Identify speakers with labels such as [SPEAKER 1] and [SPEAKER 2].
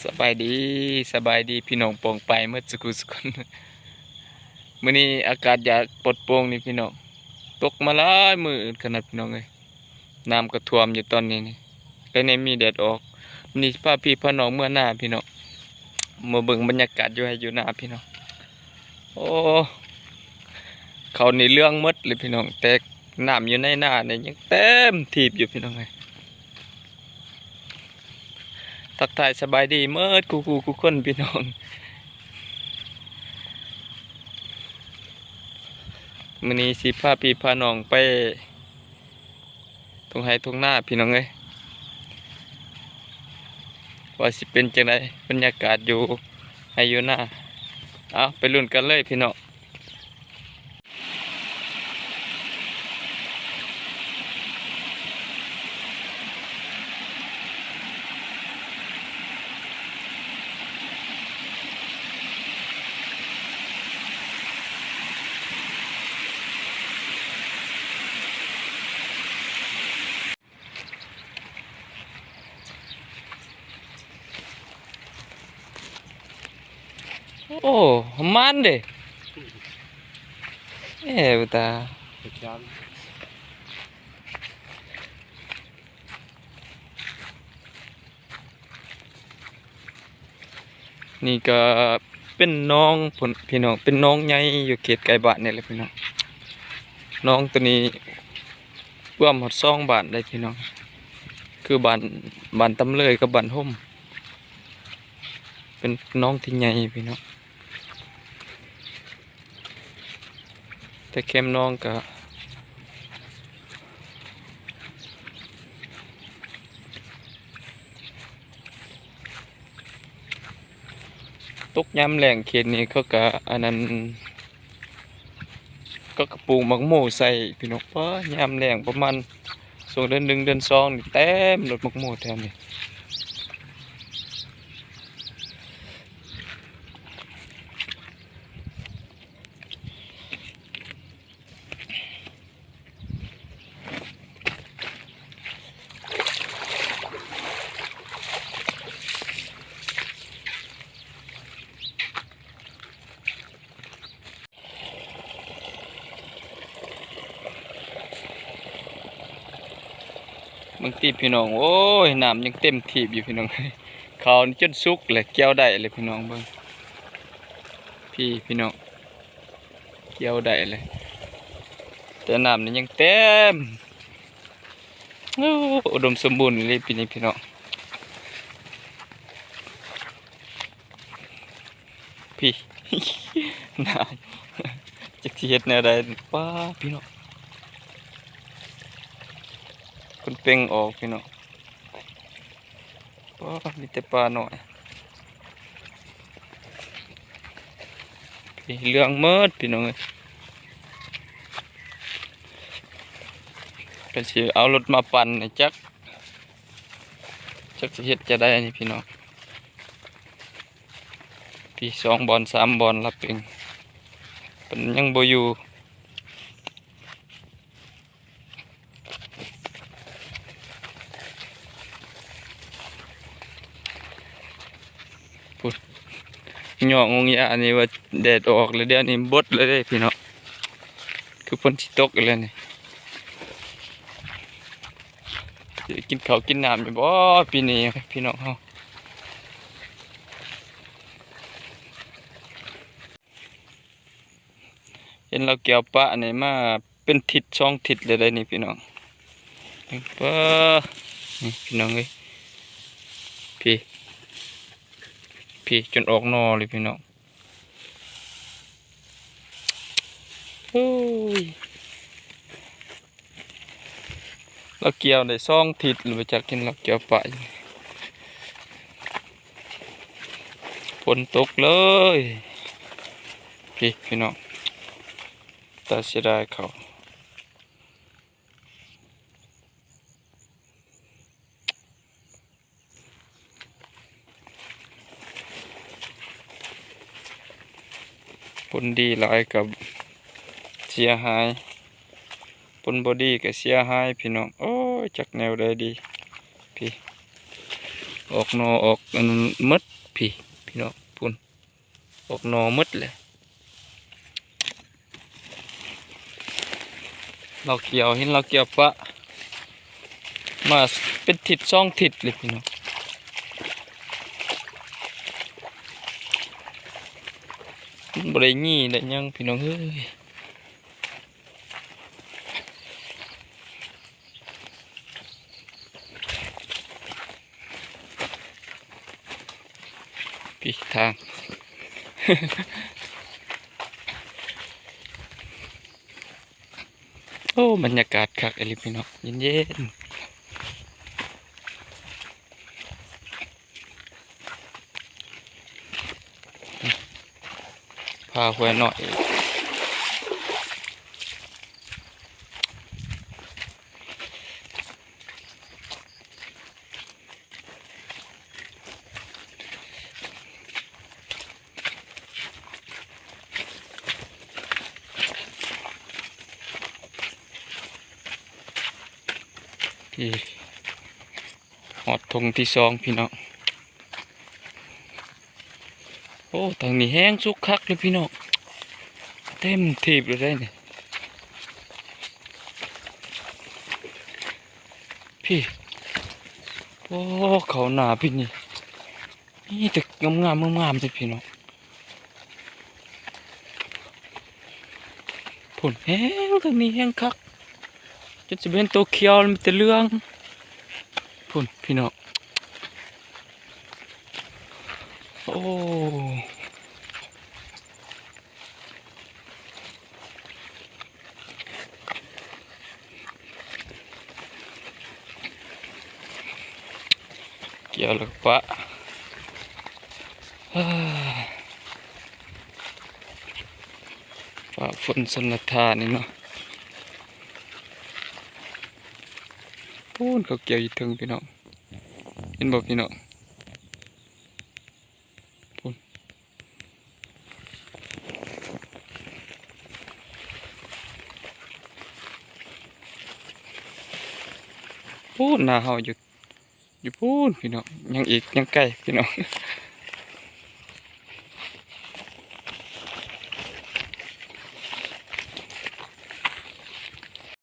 [SPEAKER 1] สบายดีพี่น้องปองไปเมื่อสักครู่สักคนมื้อนี้อากาศอยากปลดโปร่งนี่พี่น้องตกมาหลายมื้อขนาดพี่น้องเอ้ยน้ำก็ท่วมอยู่ตอนนี้นี่ก็ในมีแดดออกนี่พาพี่พาน้องเมื่อหน้าพี่น้องมาเบิ่งบรรยากาศอยู่ให้อยู่หน้าพี่น้องโอ้เขานี่เรื่องหมดเลยพี่น้องแต่น้ำอยู่ในหน้าเนี่ยยังเต็มทีบอยู่พี่น้องเอ้ยทักทายสบายดีเมื่อกูคนพี่น้องมื้อนี้สิพาพี่พาน้องไปทุ่งไร่ทุ่งนาพี่น้องเอ้ยว่าสิเป็นจังไดบรรยากาศอยู่ให้อยู่หน้าเอาไปลุ้นกันเลยพี่น้องโอ้มันเด้บุตานี่ก็เป็นน้องผลพี่น้องเป็นน้องใหญ่อยู่เขตไกลบ้านนี่แหละพี่น้องน้องตัวนี้ร่วมหมด2 บ้านได้พี่น้องคือบ้านตำเลยกับบ้านห่มเป็นน้องที่ใหญ่พี่น้องแต่เข้มน้องก็ตกย้ำแรงเขตนี้เขาก็อันนั้นก็กระปูมักโม่ใส่พี่น้องเพราะย้ำแรงประมาณส่งเดือน1เดือน2นี่เต็มรถมักโม่แถวนี้บางทีพี่น้องโอ้ยน้ำยังเต็มทีบอยู่พี่น้องเขาวนี่จนสุกเลยเกี่ยวได้เลยพี่น้องเบิ่งพี่น้องเกี่ยวได้เลยแต่น้ำนี่ยังเต็มโอ้อุดมสมบูรณ์เลยพี่น้องพี่ น้ำจักสิเฮ็ดแนวใดป้าพี่น้องคนเป่งออกพี่น้องป้ามีแต่ปลาหน่อยพี่เรื่องเมิดพี่น้องเอ้ยเป็นสิเอารถมาปั่นนี่จักสิเฮ็ดจะได้นี่พี่น้องพี่2 บอล3 บอลรับเองเป็นยังบ่อยู่พูดหยอกงงยาอันนี้ว่าแดดออกแล้วเดี๋ยวนี้บดเลยเด้พี่น้องคือฝนสิตกแล้วนี่สิกินข้าวกินน้ำอยู่บ่ปีนี้พี่น้องเฮาเห็นเราเกี่ยวปะนี่มาเป็นทิศ2 ทิศเลยได้นี่พี่น้องปะนี่พี่น้องเอ้ยพี่จนออกนอเลยพี่น้องโอ้ยเราเกี่ยวได้2 ทิศหรือว่าจากกินเราเกี่ยวปะฝนตกเลยพี่น้องตาเสียดายเขาผลดีหลายกับเสียหายผลบอดีกับเสียหายพี่น้องโอ้ยจากแนวใดดีพี่ ออกหนอออกอันมดพี่น้องพุ่นออกหนอมดเลยเราเกี่ยวเห็นเราเกี่ยวปะมาเป็นทิศช่องทิศเลยพี่น้องบริงี้ได้ยังพี่น้องเฮ้ยพี่ทาง โอ้บรรยากาศคักอะไรพี่น้องเย็นๆพาหัวหน่อยพี่หอดทงที่สองพี่น้องโอ้ทางนี้แห้งสุกคักเลยพี่น้องเต็มทีบเลยได้เนี่ยพี่โอ้เขาหนาพี่นี่แต่งามเลยพี่น้องผลแห้งทางนี้แห้งคักจนจะเป็นตัวเขียวมันจะเรื่องผลพี่น้องโอ้เกี่ยวแล้วปะฝ่าฝนสนทานี่เนาะพูนเขาเกี่ยวอีถึงพี่น้องเห็นบอกพี่น้องพูนพูนหน้าเฮาอยู่พูนพี่น้องยังอีกยังใกล้พี่น้อง